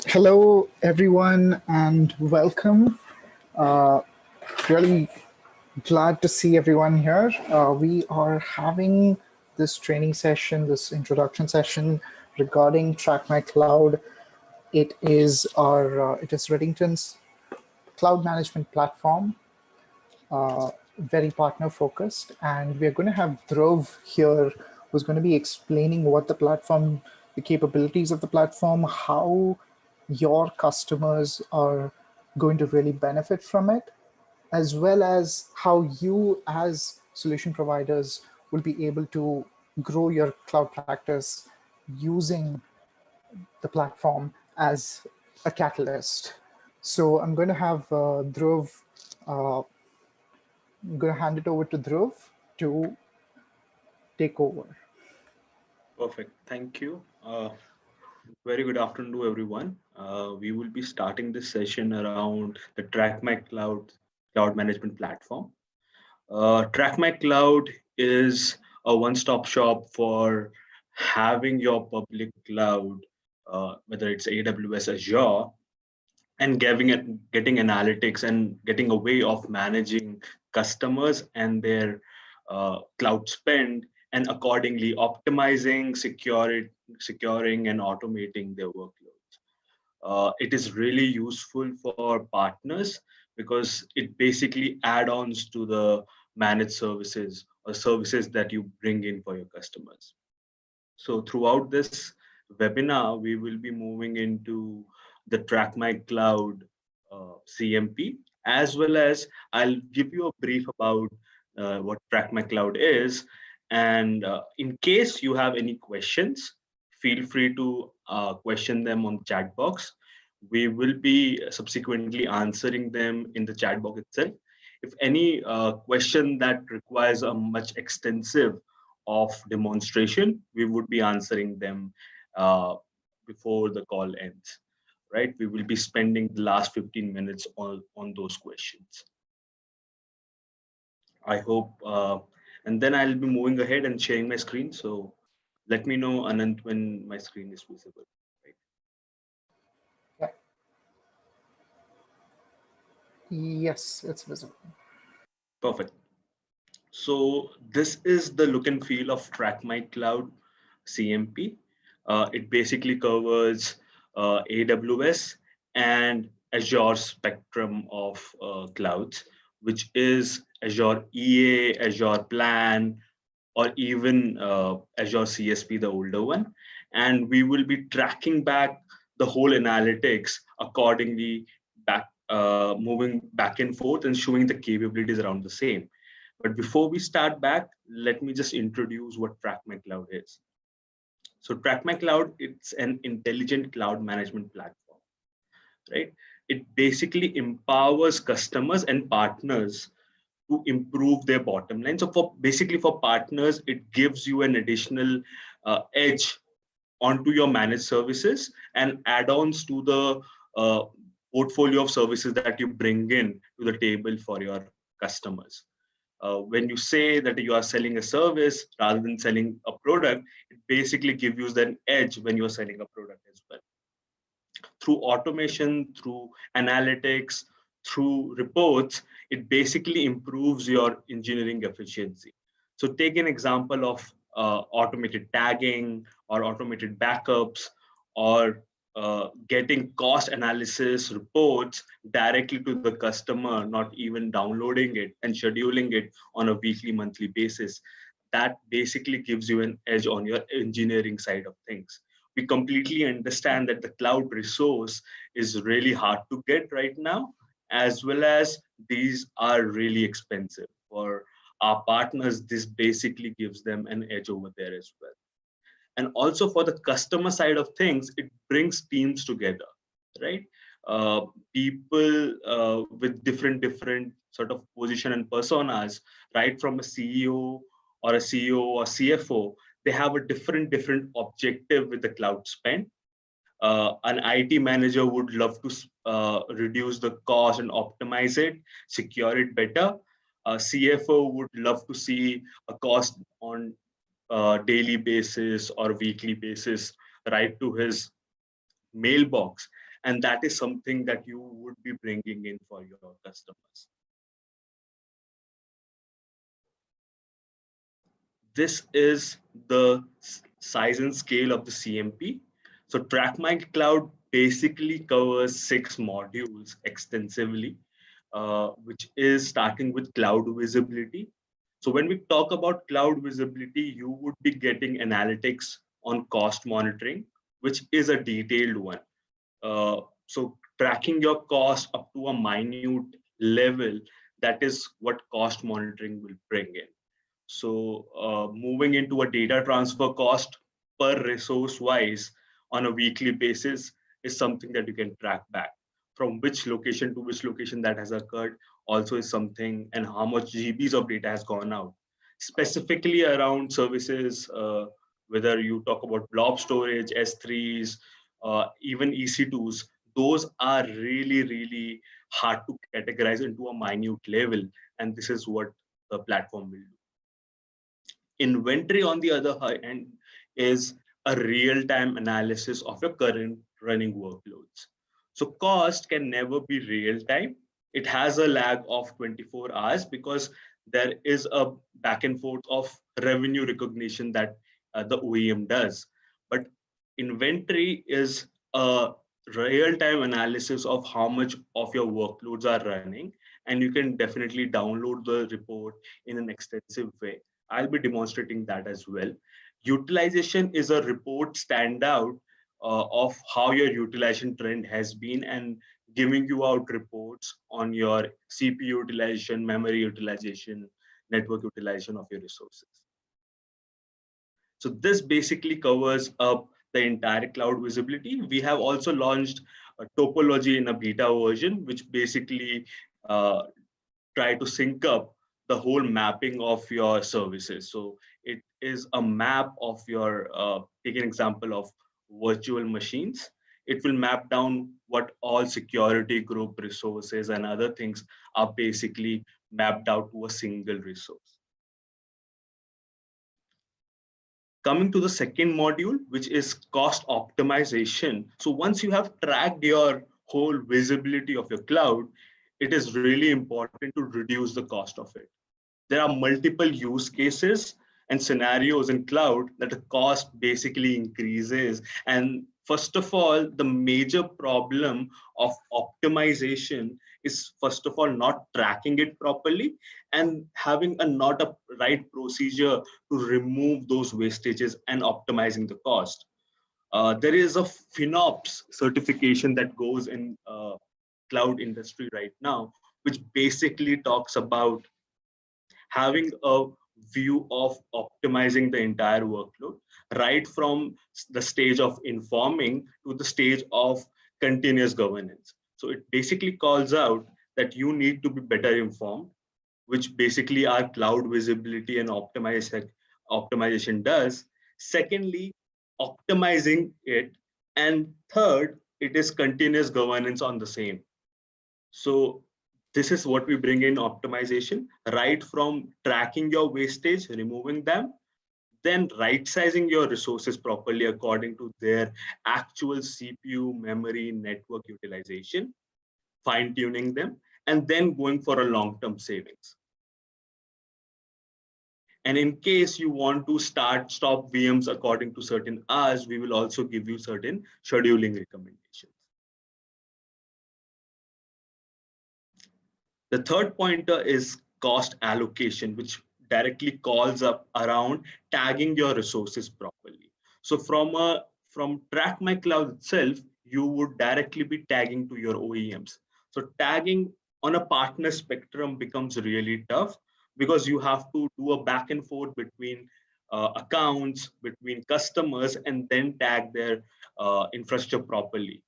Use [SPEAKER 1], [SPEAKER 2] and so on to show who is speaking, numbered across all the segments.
[SPEAKER 1] Hello, everyone, and welcome. Uh, really glad to see everyone here. We are having this training session, this introduction session regarding TrackMyCloud. It is Redington's cloud management platform, very partner focused, and we're going to have Dhruv here, who's going to be explaining what the platform, the capabilities of the platform, how your customers are going to really benefit from it, as well as how you as solution providers will be able to grow your cloud practice using the platform as a catalyst. So I'm going to have Dhruv, I'm going to hand it over to Dhruv to take over.
[SPEAKER 2] Perfect. Thank you. Very good afternoon to everyone. We will be starting this session around the TrackMyCloud cloud management platform. TrackMyCloud is a one-stop shop for having your public cloud, whether it's AWS, Azure, and getting analytics and getting a way of managing customers and their cloud spend, and accordingly optimizing, securing and automating their workloads. It is really useful for partners because it basically add-ons to the managed services or services that you bring in for your customers. So throughout this webinar, we will be moving into the TrackMyCloud CMP, as well as I'll give you a brief about what TrackMyCloud is. And in case you have any questions, feel free to question them on the chat box. We will be subsequently answering them in the chat box itself. If any question that requires a much extensive of demonstration, we would be answering them before the call ends, right? We will be spending the last 15 minutes on those questions. I hope, and then I'll be moving ahead and sharing my screen. So let me know, Anant, when my screen is visible.
[SPEAKER 1] Yeah. Yes, it's visible.
[SPEAKER 2] Perfect. So this is the look and feel of TrackMyCloud CMP. It basically covers AWS and Azure spectrum of clouds, which is Azure EA, Azure Plan, or even Azure CSP, the older one. And we will be tracking back the whole analytics accordingly, moving back and forth and showing the capabilities around the same. But before we start back, let me just introduce what TrackMyCloud is. So TrackMyCloud, it's an intelligent cloud management platform, right? It basically empowers customers and partners to improve their bottom line. So for partners, it gives you an additional edge onto your managed services and add-ons to the portfolio of services that you bring in to the table for your customers. When you say that you are selling a service rather than selling a product, it basically gives you an edge when you're selling a product as well. Through automation, through analytics, through reports, it basically improves your engineering efficiency. So take an example of automated tagging or automated backups, or getting cost analysis reports directly to the customer, not even downloading it and scheduling it on a weekly, monthly basis. That basically gives you an edge on your engineering side of things. We completely understand that the cloud resource is really hard to get right now, as well as these are really expensive. For our partners, this basically gives them an edge over there as well. And also for the customer side of things, it brings teams together, right? People with different sort of position and personas, right? From a CEO or a CEO or CFO, they have a different objective with the cloud spend. An IT manager would love to reduce the cost and optimize it, secure it better. A CFO would love to see a cost on daily basis or weekly basis right to his mailbox. And that is something that you would be bringing in for your customers. This is the size and scale of the CMP. So TrackMyCloud basically covers 6 modules extensively, which is starting with cloud visibility. So when we talk about cloud visibility, you would be getting analytics on cost monitoring, which is a detailed one. So tracking your cost up to a minute level, that is what cost monitoring will bring in. So moving into a data transfer cost per resource wise on a weekly basis is something that you can track back. From which location to which location that has occurred also is something, and how much GBs of data has gone out. Specifically around services, whether you talk about blob storage, S3s, even EC2s, those are really, really hard to categorize into a minute level. And this is what the platform will do. Inventory, on the other hand, is a real-time analysis of your current running workloads. So cost can never be real-time. It has a lag of 24 hours because there is a back and forth of revenue recognition that the OEM does. But inventory is a real-time analysis of how much of your workloads are running, and you can definitely download the report in an extensive way. I'll be demonstrating that as well. Utilization is a report standout of how your utilization trend has been, and giving you out reports on your CPU utilization, memory utilization, network utilization of your resources. So this basically covers up the entire cloud visibility. We have also launched a topology in a beta version, which basically try to sync up the whole mapping of your services. So it is a map of your, take an example of virtual machines. It will map down what all security group resources and other things are basically mapped out to a single resource. Coming to the second module, which is cost optimization. So once you have tracked your whole visibility of your cloud, it is really important to reduce the cost of it. There are multiple use cases and scenarios in cloud that the cost basically increases. And first of all, the major problem of optimization is, first of all, not tracking it properly and having a not a right procedure to remove those wastages and optimizing the cost. There is a FinOps certification that goes in cloud industry right now, which basically talks about having a view of optimizing the entire workload, right from the stage of informing to the stage of continuous governance. So it basically calls out that you need to be better informed, which basically our cloud visibility and optimization does. Secondly, optimizing it. And third, it is continuous governance on the same. So this is what we bring in optimization, right from tracking your wastage, removing them, then right sizing your resources properly according to their actual CPU, memory, network utilization, fine tuning them, and then going for a long-term savings. And in case you want to stop VMs according to certain hours, we will also give you certain scheduling recommendations. The third pointer is cost allocation, which directly calls up around tagging your resources properly. So from TrackMyCloud itself, you would directly be tagging to your OEMs. So tagging on a partner spectrum becomes really tough because you have to do a back and forth between accounts, between customers, and then tag their infrastructure properly.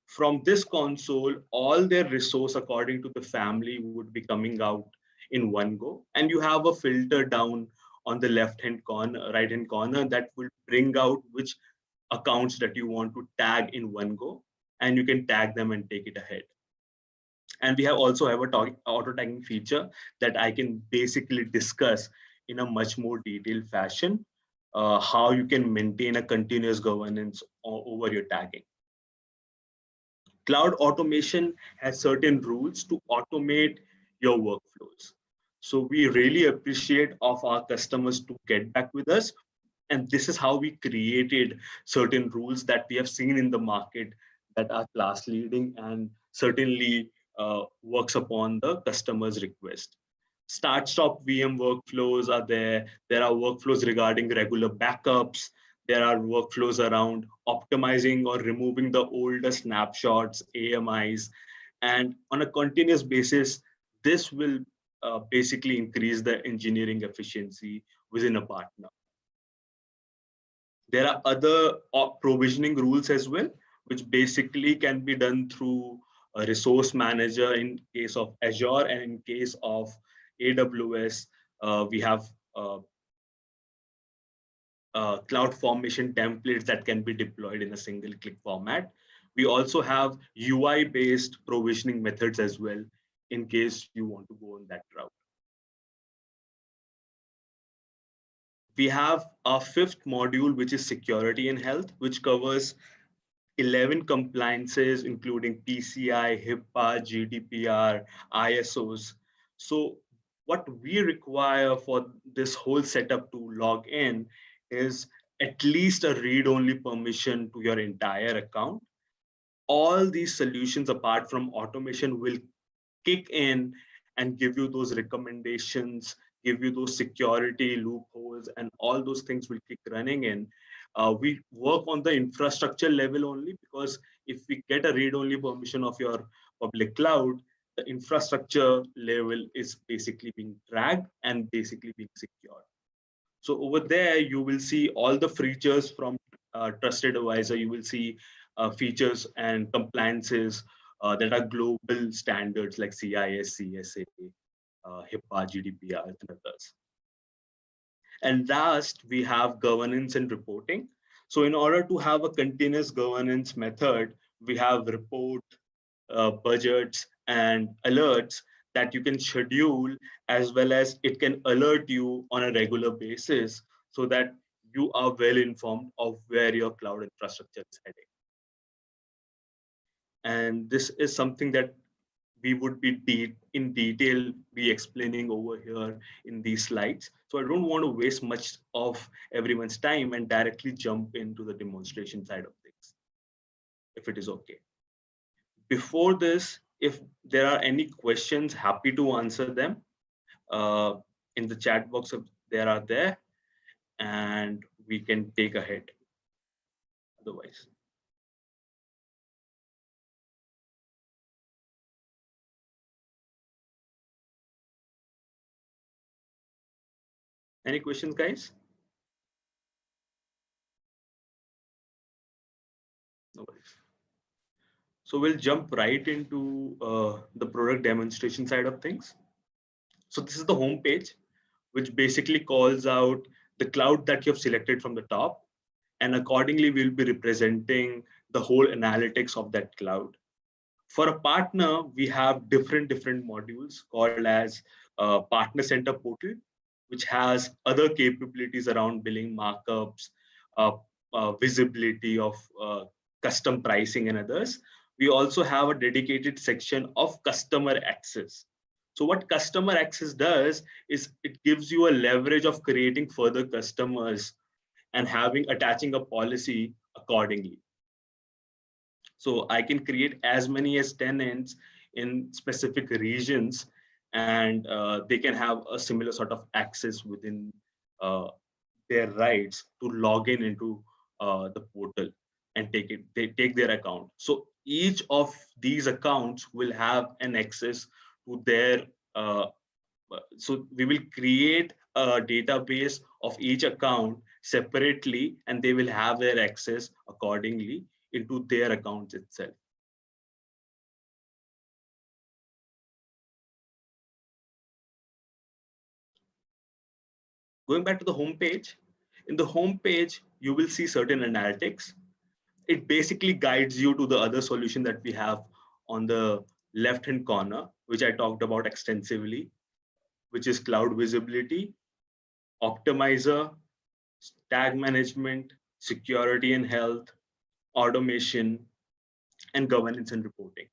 [SPEAKER 2] From this console, all their resource according to the family would be coming out in one go. And you have a filter down on the left-hand corner, right-hand corner that will bring out which accounts that you want to tag in one go. And you can tag them and take it ahead. And we also have a auto tagging feature that I can basically discuss in a much more detailed fashion, how you can maintain a continuous governance over your tagging. Cloud automation has certain rules to automate your workflows. So we really appreciate of our customers to get back with us. And this is how we created certain rules that we have seen in the market that are class leading and certainly works upon the customer's request. Start stop VM workflows are there. There are workflows regarding regular backups. There are workflows around optimizing or removing the older snapshots, AMIs, and on a continuous basis, this will basically increase the engineering efficiency within a partner. There are other provisioning rules as well, which basically can be done through a resource manager in case of Azure, and in case of AWS, we have cloud formation templates that can be deployed in a single click format. We also have UI based provisioning methods as well in case you want to go on that route. We have our fifth module, which is security and health, which covers 11 compliances, including PCI, HIPAA, GDPR, ISOs. So what we require for this whole setup to log in is at least a read-only permission to your entire account. All these solutions, apart from automation, will kick in and give you those recommendations, give you those security loopholes, and all those things will kick running in. We work on the infrastructure level only, because if we get a read-only permission of your public cloud, the infrastructure level is basically being dragged and basically being secured. So over there, you will see all the features from Trusted Advisor. You will see features and compliances that are global standards like CIS, CSA, HIPAA, GDPR, and others. And last, we have governance and reporting. So in order to have a continuous governance method, we have report, budgets, and alerts that you can schedule, as well as it can alert you on a regular basis so that you are well informed of where your cloud infrastructure is heading. And this is something that we would be in detail be explaining over here in these slides. So I don't want to waste much of everyone's time and directly jump into the demonstration side of things, if it is okay. Before this, if there are any questions, happy to answer them in the chat box if there are there, and we can take ahead otherwise. Any questions, guys? No worries. So we'll jump right into the product demonstration side of things. So this is the home page, which basically calls out the cloud that you have selected from the top. And accordingly, we'll be representing the whole analytics of that cloud. For a partner, we have different modules called as Partner Center Portal, which has other capabilities around billing markups, visibility of custom pricing and others. We also have a dedicated section of customer access. So what customer access does is it gives you a leverage of creating further customers and attaching a policy accordingly. So I can create as many as 10 tenants in specific regions, and they can have a similar sort of access within their rights to log in into the portal and they take their account. So each of these accounts will have an access to their, so we will create a database of each account separately, and they will have their access accordingly into their accounts itself. Going back to the home page, in the home page, you will see certain analytics. It basically guides you to the other solution that we have on the left-hand corner, which I talked about extensively, which is cloud visibility, optimizer, tag management, security and health, automation, and governance and reporting.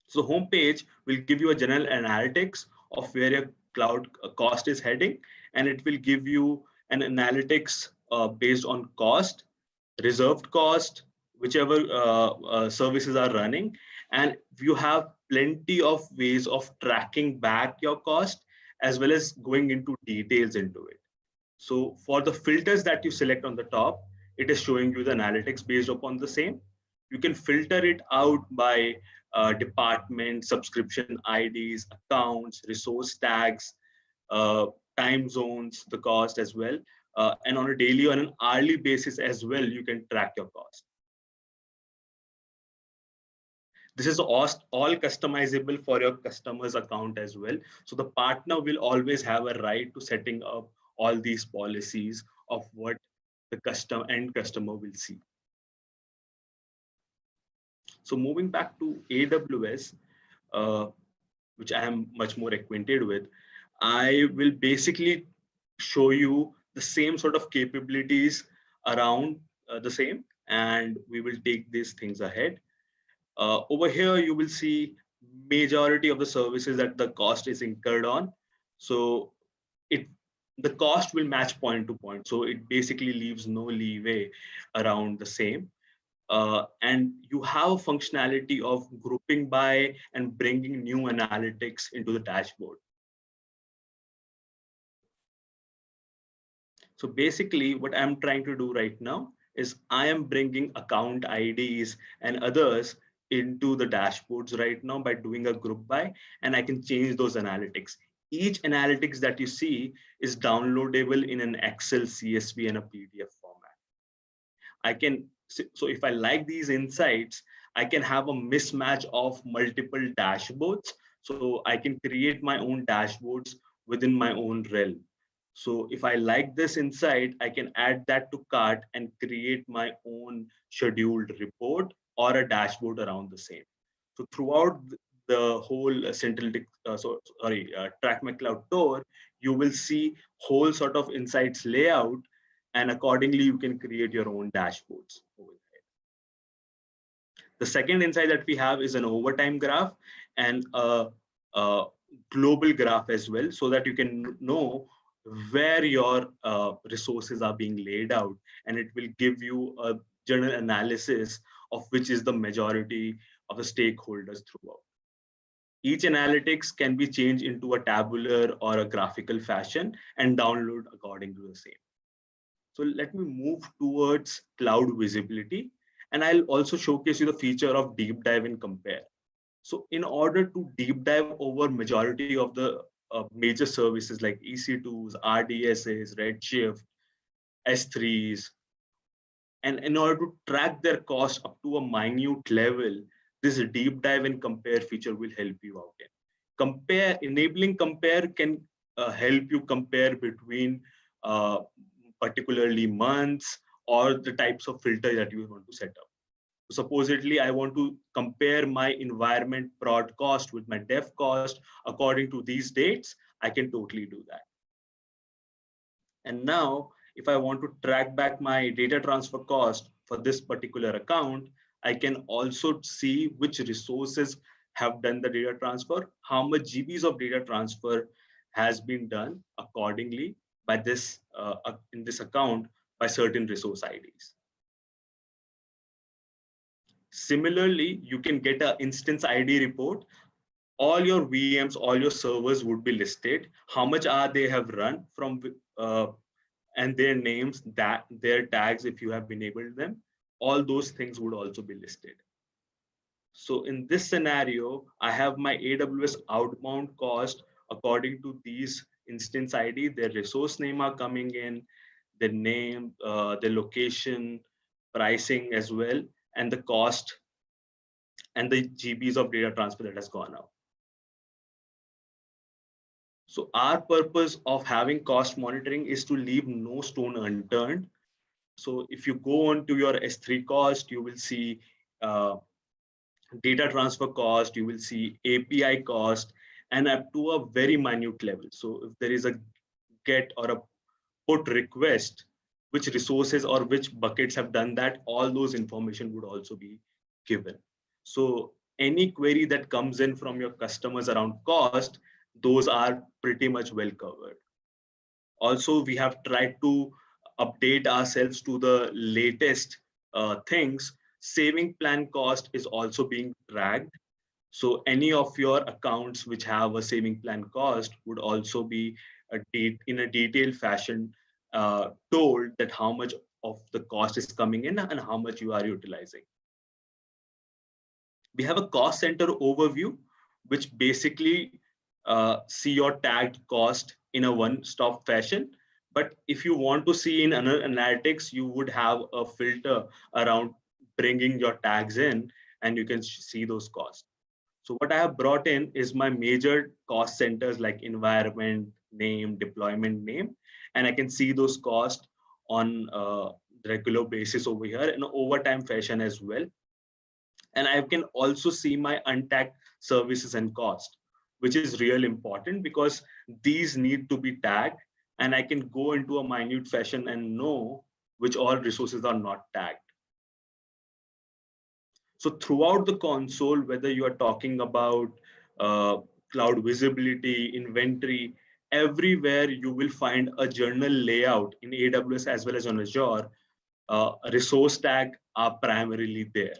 [SPEAKER 2] So the homepage will give you a general analytics of where your cloud cost is heading, and it will give you an analytics based on cost, reserved cost, whichever services are running, and you have plenty of ways of tracking back your cost as well as going into details into it. So for the filters that you select on the top, it is showing you the analytics based upon the same. You can filter it out by department, subscription IDs, accounts, resource tags, uh, time zones, the cost as well. And on a daily or an hourly basis as well, you can track your cost. This is all customizable for your customer's account as well. So the partner will always have a right to setting up all these policies of what the end customer will see. So moving back to AWS, uh, which I am much more acquainted with, I will basically show you the same sort of capabilities around the same, and we will take these things ahead. Over here, you will see majority of the services that the cost is incurred on. So it the cost will match point to point. So it basically leaves no leeway around the same. And you have a functionality of grouping by and bringing new analytics into the dashboard. So basically what I'm trying to do right now is I am bringing account IDs and others into the dashboards right now by doing a group by, and I can change those analytics. Each analytics that you see is downloadable in an Excel, CSV, and a PDF format. I can, so if I like these insights, I can have a mismatch of multiple dashboards. So I can create my own dashboards within my own realm. So if I like this insight, I can add that to cart and create my own scheduled report or a dashboard around the same. So throughout the whole TrackMyCloud tour, you will see whole sort of insights layout, and accordingly you can create your own dashboards over there. The second insight that we have is an overtime graph and a global graph as well, so that you can know where your resources are being laid out, and it will give you a general analysis of which is the majority of the stakeholders throughout. Each analytics can be changed into a tabular or a graphical fashion and download according to the same. So let me move towards cloud visibility, and I'll also showcase you the feature of deep dive and compare. So in order to deep dive over majority of the major services like EC2s, RDSs, Redshift, S3s, and in order to track their cost up to a minute level, this deep dive and compare feature will help you out in. Enabling compare can help you compare between particularly months or the types of filter that you want to set up. Supposedly, I want to compare my environment prod cost with my dev cost according to these dates. I can totally do that. And now, if I want to track back my data transfer cost for this particular account, I can also see which resources have done the data transfer, how much GBs of data transfer has been done accordingly by this in this account by certain resource IDs. Similarly, you can get an instance ID report. All your VMs, all your servers would be listed. How much are they have run from, and their names, that their tags, if you have enabled them, all those things would also be listed. So in this scenario, I have my AWS outbound cost according to these instance ID. Their resource name are coming in, their name, their location, pricing as well, and the cost and the GBs of data transfer that has gone out. So our purpose of having cost monitoring is to leave no stone unturned. So if you go on to your S3 cost, you will see data transfer cost, you will see API cost, and up to a very minute level. So if there is a get or a put request, which resources or which buckets have done that, all those information would also be given. So any query that comes in from your customers around cost, those are pretty much well covered. Also, we have tried to update ourselves to the latest things. Saving plan cost is also being tracked. So any of your accounts which have a saving plan cost would also be in a detailed fashion told that how much of the cost is coming in and how much you are utilizing. We have a cost center overview, which basically see your tagged cost in a one-stop fashion. But if you want to see in analytics, you would have a filter around bringing your tags in, and you can see those costs. So what I have brought in is my major cost centers like environment name, deployment name, and I can see those costs on a regular basis over here in an overtime fashion as well. And I can also see my untagged services and cost, which is real important because these need to be tagged, and I can go into a minute fashion and know which all resources are not tagged. So throughout the console, whether you are talking about uh, cloud visibility, inventory, everywhere you will find a journal layout in AWS as well as on Azure. A resource tag are primarily there.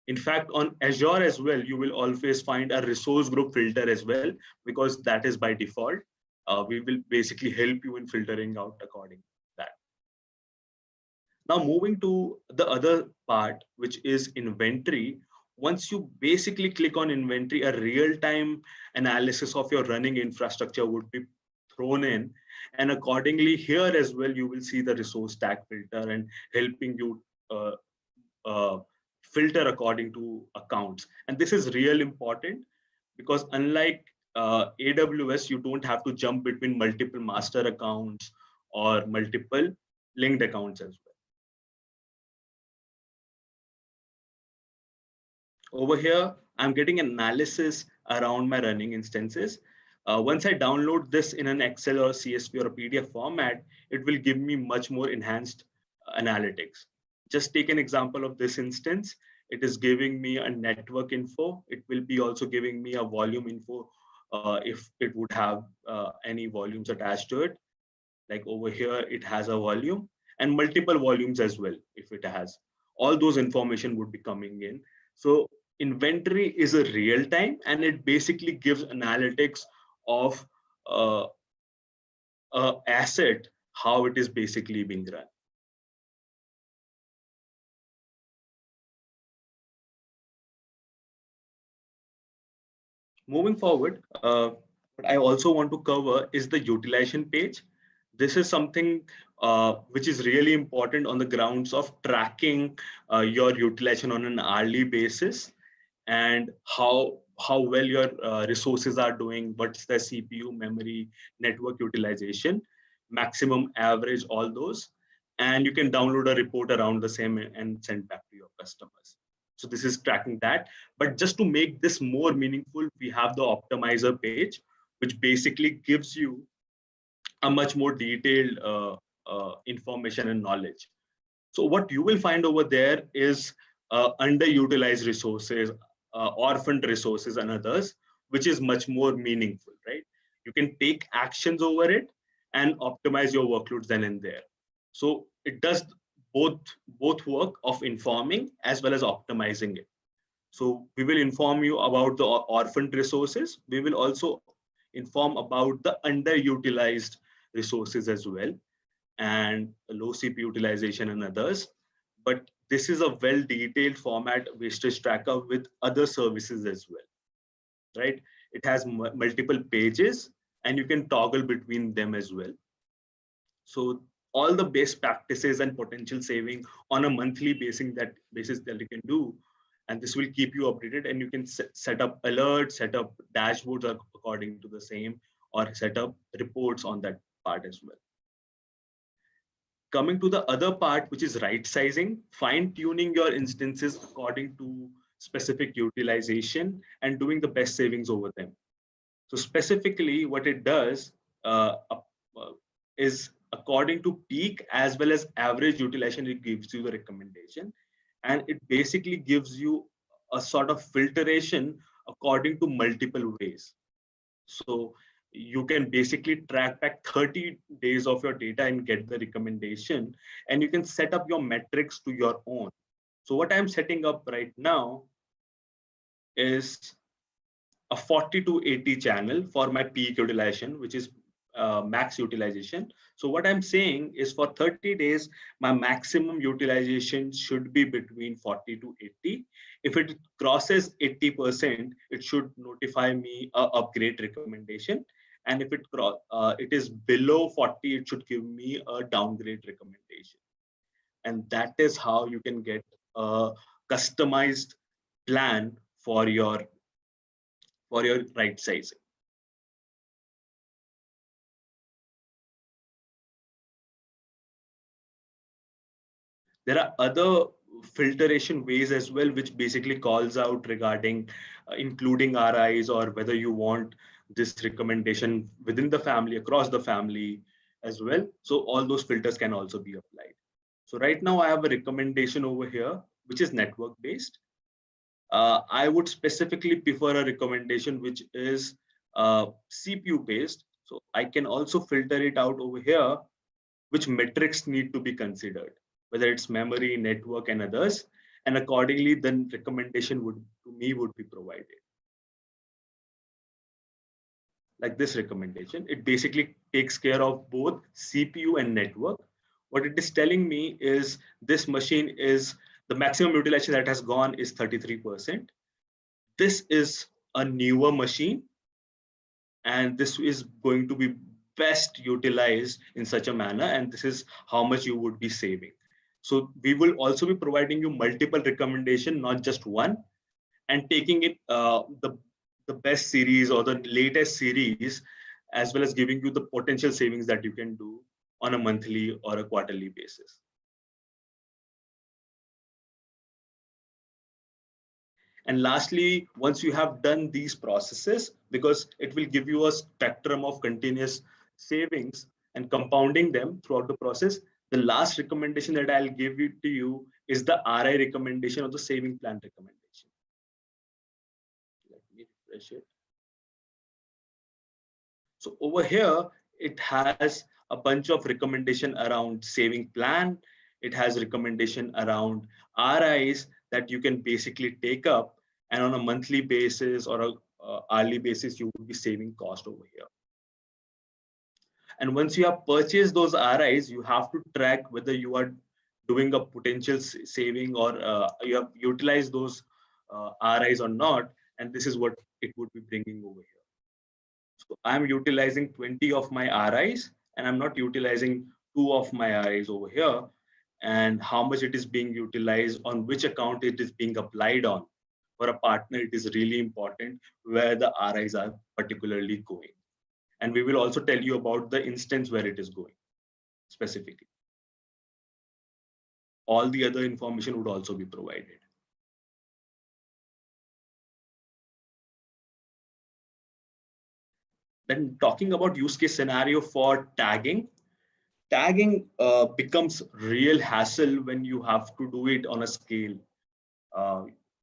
[SPEAKER 2] In fact, on Azure as well, you will always find a resource group filter as well, because that is by default. We will basically help you in filtering out according to that. Now moving to the other part, which is inventory. Once you basically click on inventory, a real-time analysis of your running infrastructure would be thrown in. And accordingly, here as well, you will see the resource tag filter and helping you uh, uh, filter according to accounts. And this is real important because unlike AWS, you don't have to jump between multiple master accounts or multiple linked accounts as well. Over here, I'm getting analysis around my running instances. Once I download this in an Excel or CSV or a PDF format, it will give me much more enhanced analytics. Just take an example of this instance. It is giving me a network info. It will be also giving me a volume info if it would have any volumes attached to it. Like over here, it has a volume and multiple volumes as well. If it has, all those information would be coming in. So inventory is a real time, and it basically gives analytics of uh, a asset, how it is basically being run. Moving forward, what I also want to cover is the utilization page. This is something which is really important on the grounds of tracking your utilization on an hourly basis, and how well your resources are doing, what's the CPU, memory, network utilization, maximum, average, all those. And you can download a report around the same and send back to your customers. So this is tracking that. But just to make this more meaningful, we have the optimizer page, which basically gives you a much more detailed information and knowledge. So what you will find over there is underutilized resources, orphaned resources and others, which is much more meaningful, right? You can take actions over it and optimize your workloads then and there. So it does both work of informing as well as optimizing it. So we will inform you about the orphaned resources. We will also inform about the underutilized resources as well, and low CPU utilization and others. But this is a well-detailed format wastage tracker with other services as well, right? It has multiple pages and you can toggle between them as well. So all the best practices and potential saving on a monthly basis that you can do, and this will keep you updated, and you can set up alerts, set up dashboards according to the same, or set up reports on that part as well. Coming to the other part, which is right sizing, fine tuning your instances according to specific utilization and doing the best savings over them. So specifically what it does uh, is according to peak as well as average utilization, it gives you the recommendation. And it basically gives you a sort of filtration according to multiple ways. So you can basically track back 30 days of your data and get the recommendation, and you can set up your metrics to your own. So what I'm setting up right now is a 40 to 80 channel for my peak utilization, which is max utilization. So what I'm saying is for 30 days, my maximum utilization should be between 40 to 80. If it crosses 80%, it should notify me a upgrade recommendation. And if it is below 40, it should give me a downgrade recommendation. And that is how you can get a customized plan for your right sizing. There are other filtration ways as well, which basically calls out regarding including RIs, or whether you want this recommendation within the family, across the family as well. So all those filters can also be applied. So right now I have a recommendation over here, which is network based. I would specifically prefer a recommendation which is CPU based. So I can also filter it out over here, which metrics need to be considered, whether it's memory, network, and others. And accordingly, then recommendation would be provided. Like this recommendation, it basically takes care of both CPU and network. What it is telling me is this machine is the maximum utilization that has gone is 33%. This is a newer machine, and this is going to be best utilized in such a manner, and this is how much you would be saving. So we will also be providing you multiple recommendation, not just one, and taking it the best series or the latest series, as well as giving you the potential savings that you can do on a monthly or a quarterly basis. And lastly, once you have done these processes, because it will give you a spectrum of continuous savings and compounding them throughout the process, the last recommendation that I'll give you to you is the RI recommendation or the saving plan recommendation. Let me refresh it. So over here, it has a bunch of recommendation around saving plan. It has recommendation around RIs that you can basically take up, and on a monthly basis or a hourly basis, you will be saving cost over here. And once you have purchased those RIs, you have to track whether you are doing a potential saving or you have utilized those RIs or not. And this is what it would be bringing over here. So I'm utilizing 20 of my RIs, and I'm not utilizing 2 of my RIs over here. And how much it is being utilized, on which account it is being applied on. For a partner, it is really important where the RIs are particularly going. And we will also tell you about the instance where it is going specifically. All the other information would also be provided. Then talking about use case scenario for tagging. Tagging becomes real hassle when you have to do it on a scale.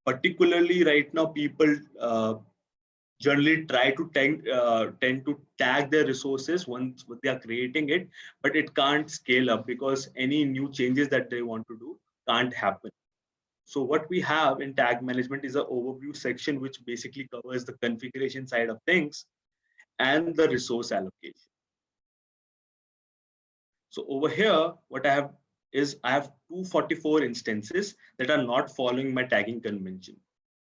[SPEAKER 2] Particularly right now, people generally try to tend to tag their resources once they are creating it, but it can't scale up because any new changes that they want to do can't happen. So what we have in tag management is an overview section, which basically covers the configuration side of things and the resource allocation. So over here, what I have is I have 244 instances that are not following my tagging convention.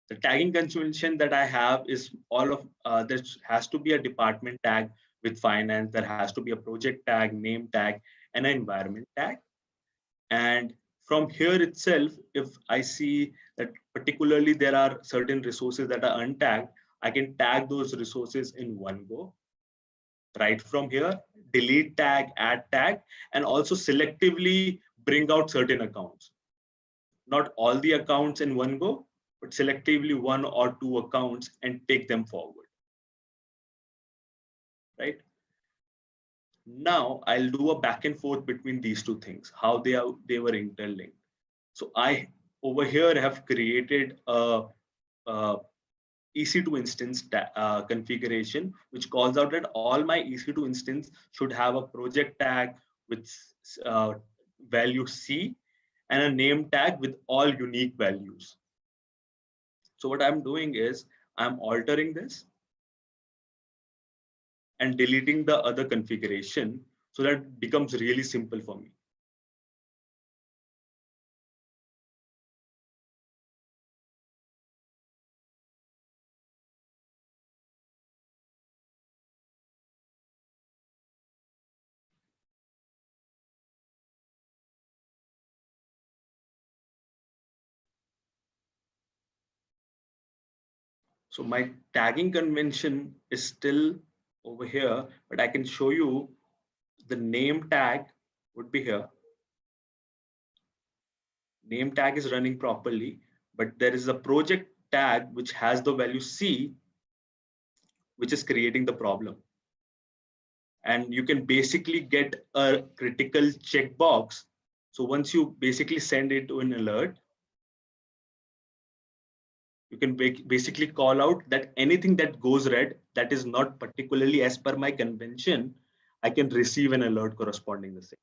[SPEAKER 2] The tagging convention that I have is all of there has to be a department tag with finance. There has to be a project tag, name tag, and an environment tag. And from here itself, if I see that particularly there are certain resources that are untagged, I can tag those resources in one go. Right from here, delete tag, add tag, and also selectively bring out certain accounts. Not all the accounts in one go, but selectively 1 or 2 accounts and take them forward. Right? Now I'll do a back and forth between these two things, how they were interlinked. So I over here have created a EC2 instance configuration, which calls out that all my EC2 instance should have a project tag with uh, value C and a name tag with all unique values. So what I'm doing is I'm altering this and deleting the other configuration so that it becomes really simple for me. So my tagging convention is still over here, but I can show you the name tag would be here. Name tag is running properly, but there is a project tag which has the value C, which is creating the problem. And you can basically get a critical checkbox. So once you basically send it to an alert, you can basically call out that anything that goes red that is not particularly as per my convention, I can receive an alert corresponding the same.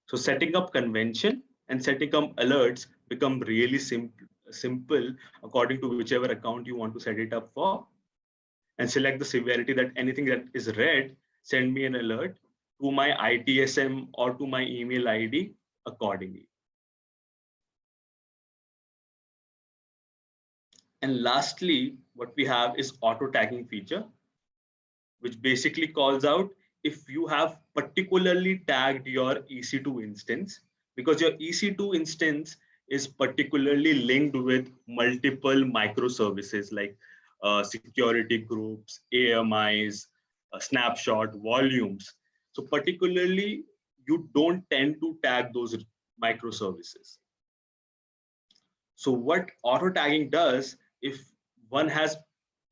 [SPEAKER 2] So setting up convention and setting up alerts become really simple according to whichever account you want to set it up for, and select the severity that anything that is red, send me an alert to my ITSM or to my email ID accordingly. And lastly, what we have is auto tagging feature, which basically calls out if you have particularly tagged your EC2 instance, because your EC2 instance is particularly linked with multiple microservices like security groups, AMIs, snapshot, volumes. So particularly, you don't tend to tag those microservices. So what auto tagging does, if one has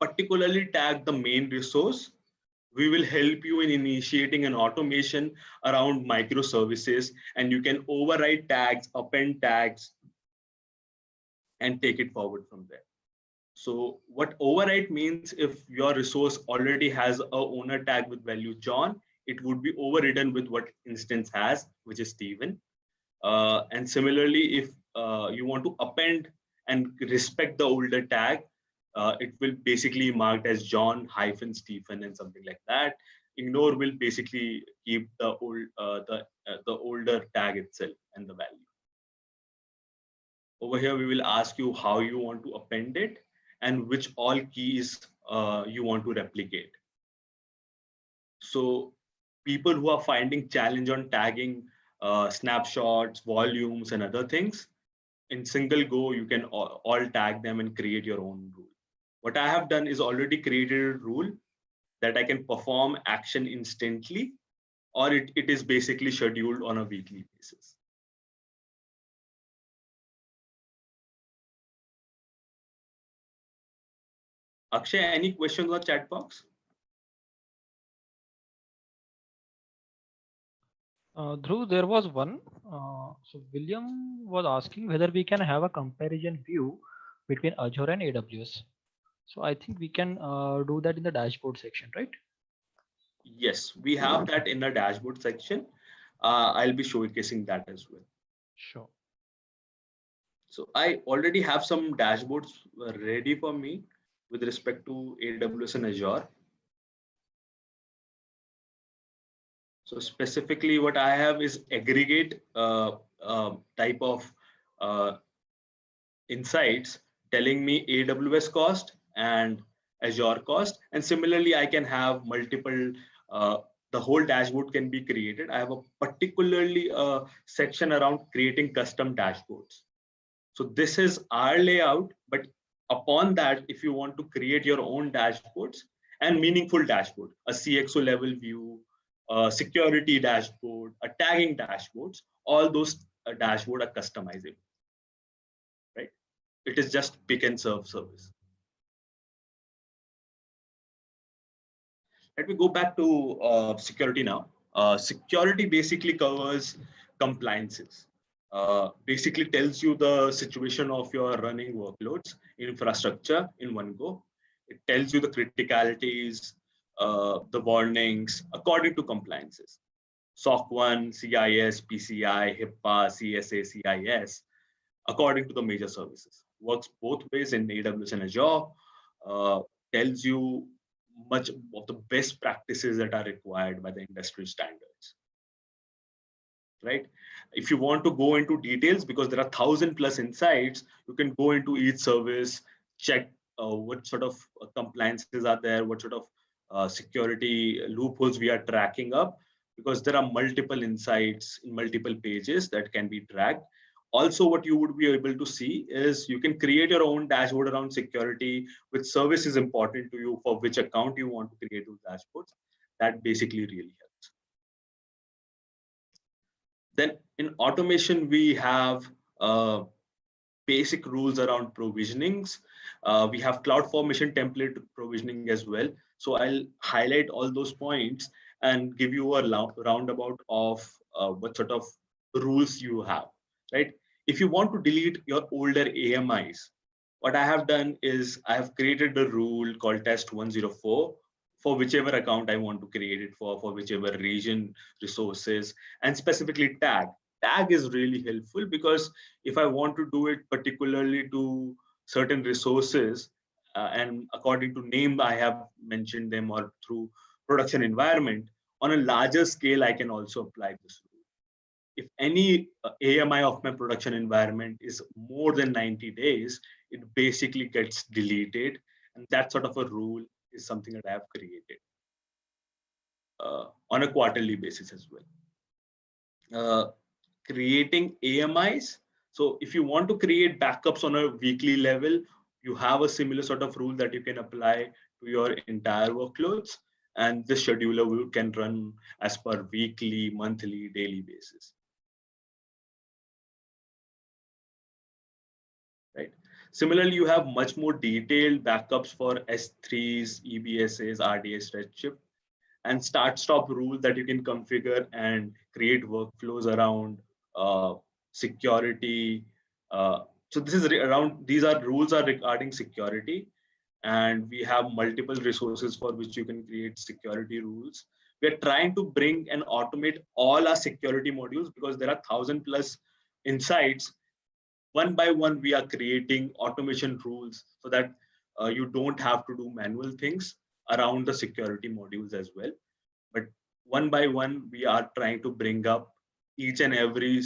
[SPEAKER 2] particularly tagged the main resource, we will help you in initiating an automation around microservices, and you can override tags, append tags, and take it forward from there. So what override means, if your resource already has a owner tag with value John, it would be overridden with what instance has, which is Stephen. And similarly, if you want to append and respect the older tag, it will basically marked as John hyphen Stephen and something like that. Ignore will basically keep the the older tag itself and the value. Over here, we will ask you how you want to append it and which all keys you want to replicate. So people who are finding challenge on tagging snapshots, volumes, and other things, in single go, you can all tag them and create your own rule. What I have done is already created a rule that I can perform action instantly, or it is basically scheduled on a weekly basis. Akshay, any questions on chat box?
[SPEAKER 3] Dhruv, there was one. So William was asking whether we can have a comparison view between Azure and AWS. So I think we can do that in the dashboard section, right?
[SPEAKER 2] Yes, we have that in the dashboard section. I'll be showcasing that as well.
[SPEAKER 3] Sure.
[SPEAKER 2] So I already have some dashboards ready for me with respect to AWS and Azure. So specifically what I have is aggregate type of uh, insights telling me AWS cost and Azure cost. And similarly, I can have multiple, the whole dashboard can be created. I have a particularly section around creating custom dashboards. So this is our layout, but upon that, if you want to create your own dashboards and meaningful dashboard, a CXO level view, a security dashboard, a tagging dashboards, all those dashboard are customizable, right? It is just pick and serve service. Let me go back to security now. Security basically covers compliances. Basically tells you the situation of your running workloads, infrastructure in one go. It tells you the criticalities, the warnings according to compliances. SOC 1, CIS, PCI, HIPAA, CSA, CIS, according to the major services. Works both ways in AWS and Azure. Tells you much of the best practices that are required by the industry standards. Right? If you want to go into details, because there are 1,000+ insights, you can go into each service, check what sort of compliances are there, what sort of security loopholes we are tracking up, because there are multiple insights in multiple pages that can be tracked. Also, what you would be able to see is you can create your own dashboard around security, which service is important to you, for which account you want to create those dashboards. That basically really helps. Then in automation, we have basic rules around provisionings. We have CloudFormation template provisioning as well. So I'll highlight all those points and give you a roundabout of what sort of rules you have, right? If you want to delete your older AMIs, what I have done is I have created a rule called test 104 for whichever account I want to create it for whichever region, resources, and specifically tag. Tag is really helpful because if I want to do it particularly to certain resources and according to name I have mentioned them, or through production environment, on a larger scale, I can also apply this rule. If any AMI of my production environment is more than 90 days, it basically gets deleted. And that sort of a rule is something that I have created on a quarterly basis as well. Creating AMIs. So if you want to create backups on a weekly level, you have a similar sort of rule that you can apply to your entire workloads. And this scheduler can run as per weekly, monthly, daily basis. Right. Similarly, you have much more detailed backups for S3s, EBSs, RDS, Redshift, and start-stop rule that you can configure and create workflows around security. So this is around, these are rules are regarding security, and we have multiple resources for which you can create security rules. We are trying to bring and automate all our security modules because there are 1,000+ insights. One by one, we are creating automation rules so that you don't have to do manual things around the security modules as well. But one by one, we are trying to bring up each and every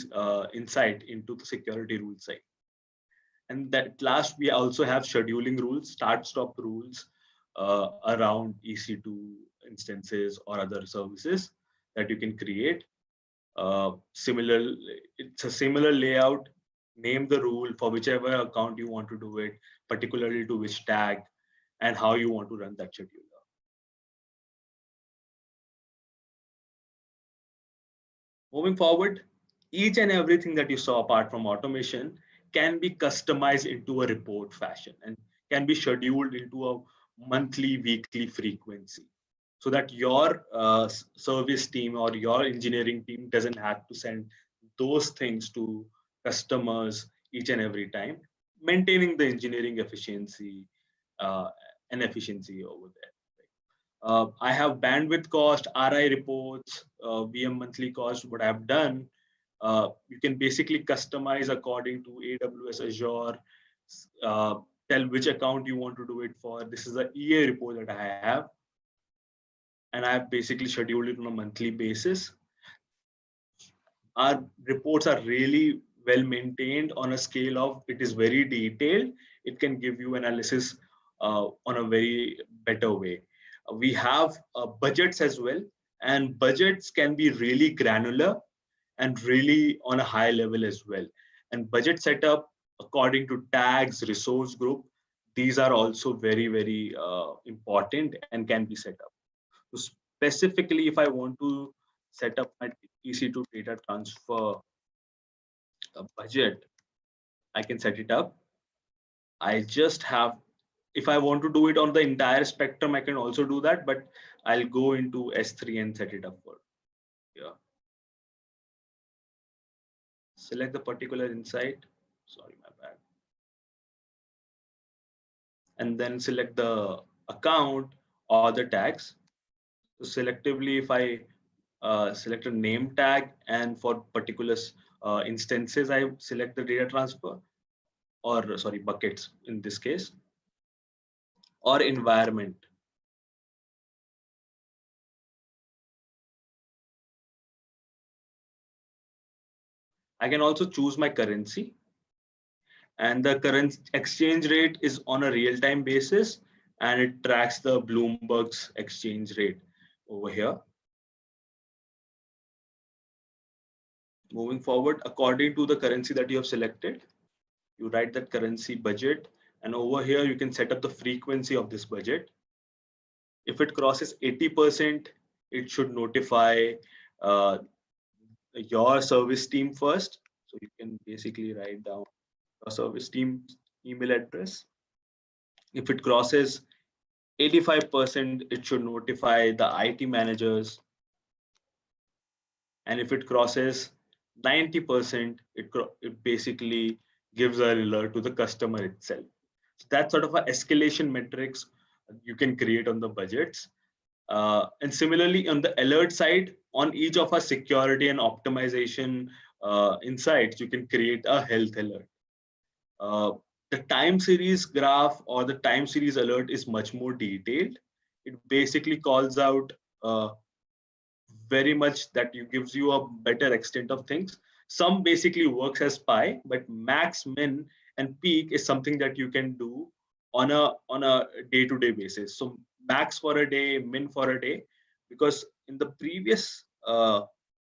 [SPEAKER 2] insight into the security rule side. And that last, we also have scheduling rules, start-stop rules around EC2 instances or other services that you can create. It's a similar layout. Name the rule for whichever account you want to do it, particularly to which tag, and how you want to run that scheduler. Moving forward, each and everything that you saw apart from automation can be customized into a report fashion and can be scheduled into a monthly, weekly frequency, so that your service team or your engineering team doesn't have to send those things to customers each and every time, maintaining the engineering efficiency and efficiency over there. I have bandwidth cost, RI reports, VM monthly cost. What I've done, you can basically customize according to AWS, Azure, tell which account you want to do it for. This is the EA report that I have, and I have basically scheduled it on a monthly basis. Our reports are really well maintained on a scale of, it is very detailed. It can give you analysis on a very better way. We have budgets as well, and budgets can be really granular and really on a high level as well. And budget setup according to tags, resource group, these are also very, very important and can be set up. So specifically, if I want to set up my EC2 data transfer budget, I can set it up. I just have, if I want to do it on the entire spectrum, I can also do that, but I'll go into S3 and set it up for here. Select the particular insight. Sorry, my bad. And then select the account or the tags. So selectively, if I select a name tag, and for particular instances, I select the data transfer, or sorry, buckets in this case, or environment. I can also choose my currency, and the current exchange rate is on a real-time basis, and it tracks the Bloomberg's exchange rate over here. Moving forward, according to the currency that you have selected, you write that currency budget, and over here you can set up the frequency of this budget. If it crosses 80%, it should notify your service team first. So you can basically write down your service team email address. If it crosses 85%, it should notify the IT managers. And if it crosses 90%, it basically gives an alert to the customer itself. So that's sort of an escalation metrics you can create on the budgets. And similarly, on the alert side, on each of our security and optimization insights, you can create a health alert. The time series graph or the time series alert is much more detailed. It basically calls out very much that gives you a better extent of things. Some basically works as pi, but max, min, and peak is something that you can do on a day-to-day basis. So max for a day, min for a day, because in the previous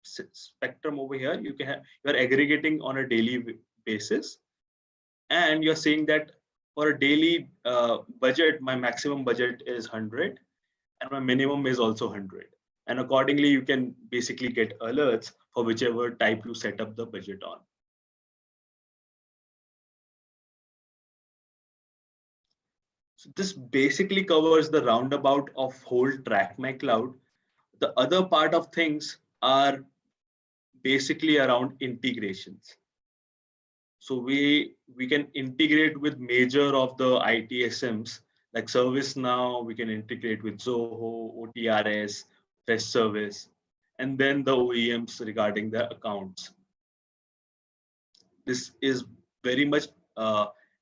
[SPEAKER 2] spectrum over here, you're aggregating on a daily basis, and you're saying that for a daily budget, my maximum budget is 100, and my minimum is also 100. And accordingly, you can basically get alerts for whichever type you set up the budget on. So this basically covers the roundabout of whole TrackMyCloud. The other part of things are basically around integrations. So we can integrate with major of the ITSMs like ServiceNow. We can integrate with Zoho, OTRS, Fresh Service, and then the OEMs regarding the accounts. This is very much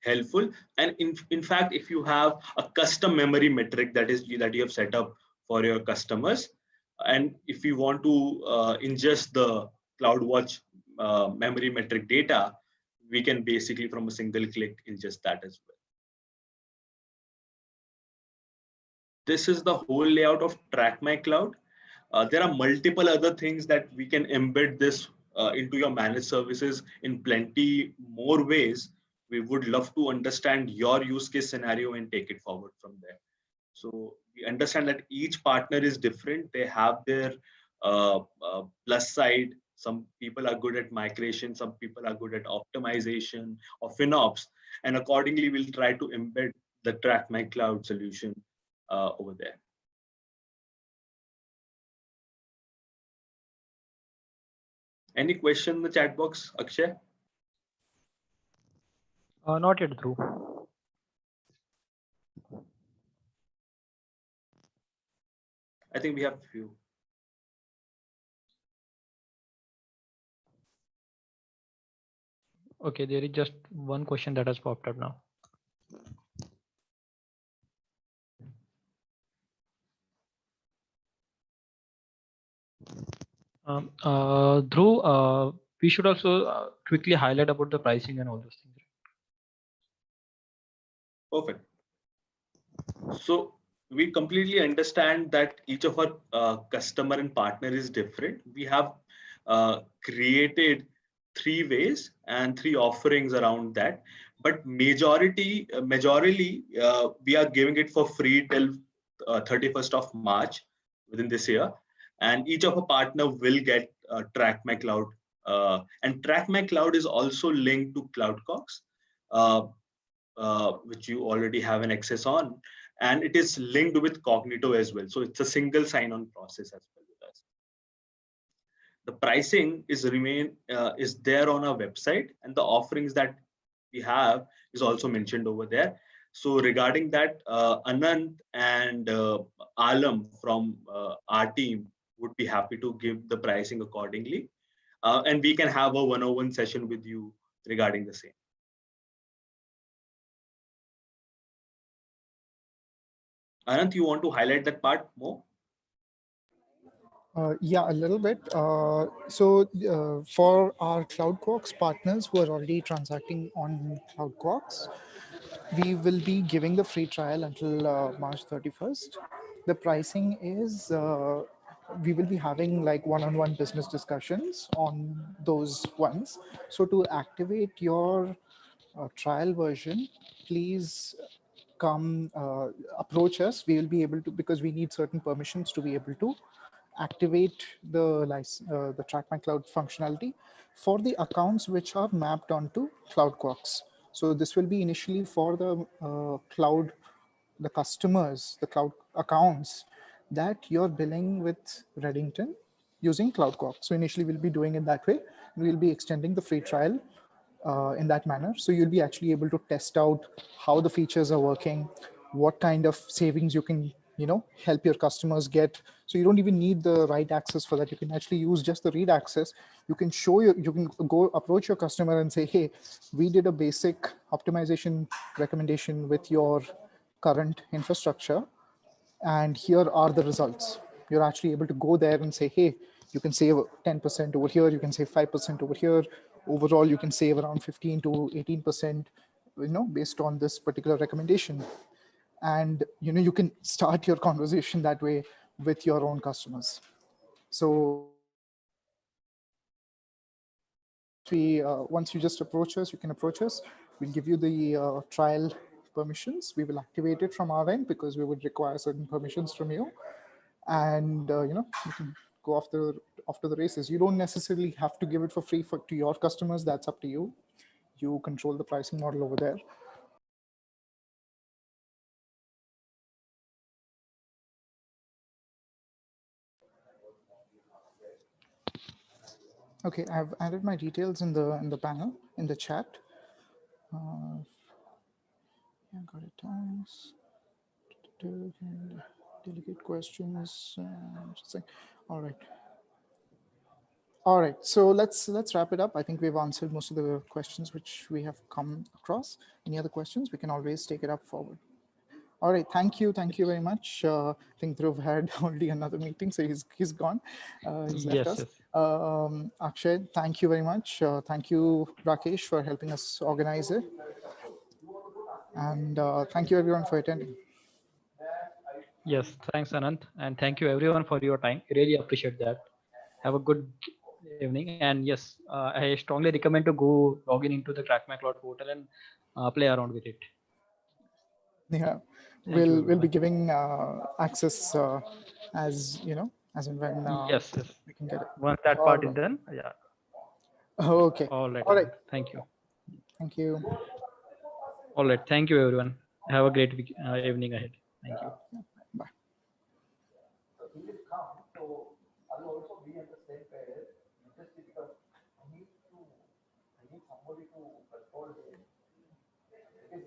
[SPEAKER 2] helpful. And in fact, if you have a custom memory metric that you have set up for your customers, and if you want to ingest the CloudWatch memory metric data, we can basically from a single click ingest that as well. This is the whole layout of TrackMyCloud. There are multiple other things that we can embed this into your managed services in plenty more ways. We would love to understand your use case scenario and take it forward from there. So we understand that each partner is different. They have their plus side. Some people are good at migration. Some people are good at optimization or FinOps. And accordingly, we'll try to embed the TrackMyCloud solution over there. Any question in the chat box, Akshay?
[SPEAKER 3] Not yet, Dhruv.
[SPEAKER 2] I think we have a few.
[SPEAKER 3] Okay, there is just one question that has popped up now. Dhruv, we should also quickly highlight about the pricing and all those things.
[SPEAKER 2] Perfect. So we completely understand that each of our customer and partner is different. We have created 3 ways and 3 offerings around that, but majorly we are giving it for free till 31st of March within this year, and each of a partner will get TrackMyCloud, and TrackMyCloud is also linked to CloudCox, which you already have an access on. and it is linked with Cognito as well. So it's a single sign-on process as well with us. The pricing is there on our website, and the offerings that we have is also mentioned over there. So regarding that, Anand and Alam from our team would be happy to give the pricing accordingly, and we can have a one-on-one session with you regarding the same. Anand, you want to highlight that part more?
[SPEAKER 1] Yeah, a little bit. For our CloudQuarks partners who are already transacting on CloudQuarks, we will be giving the free trial until March 31st. The pricing is we will be having like one-on-one business discussions on those ones. So to activate your trial version, please come approach us. We will be able to, because we need certain permissions to be able to activate the TrackMyCloud functionality for the accounts which are mapped onto CloudQuarks. So this will be initially for the customers, the cloud accounts that you're billing with Redington using CloudQuarks. So initially we'll be doing it that way. We'll be extending the free trial in that manner. So you'll be actually able to test out how the features are working, what kind of savings you can, help your customers get. So you don't even need the write access for that. You can actually use just the read access. You can you can go approach your customer and say, hey, we did a basic optimization recommendation with your current infrastructure, and here are the results. You're actually able to go there and say, hey, you can save 10% over here, you can save 5% over here. Overall, you can save around 15 to 18%, based on this particular recommendation. And, you can start your conversation that way with your own customers. So once you just approach us, you can approach us. We'll give you the trial permissions. We will activate it from our end because we would require certain permissions from you. And you can go after the races. You don't necessarily have to give it for free to your customers. That's up to you. You control the pricing model over there. Okay, I've added my details in the panel in the chat. Yeah, got it. Thanks. Delegate questions. All right. All right, so let's wrap it up. I think we've answered most of the questions which we have come across. Any other questions? We can always take it up forward. All right, thank you very much. I think Dhruv had already another meeting, so he's gone. He's left us. Yes. Akshay, thank you very much. Thank you, Rakesh, for helping us organize it. And thank you everyone for attending.
[SPEAKER 3] Yes, thanks Anand, and thank you everyone for your time. Really appreciate that. Have a good evening, and yes, I strongly recommend to go log in into the TrackMyCloud portal and play around with it.
[SPEAKER 1] Yeah, we'll be giving access as as and when
[SPEAKER 3] yes,
[SPEAKER 1] we can get it.
[SPEAKER 3] Once that part is done, yeah.
[SPEAKER 1] Okay.
[SPEAKER 3] All right. Thank you.
[SPEAKER 1] Thank you.
[SPEAKER 3] All right. Thank you, everyone. Have a great evening ahead. Thank you.
[SPEAKER 1] Bye.
[SPEAKER 4] I'll also be at the same page just because I need somebody to control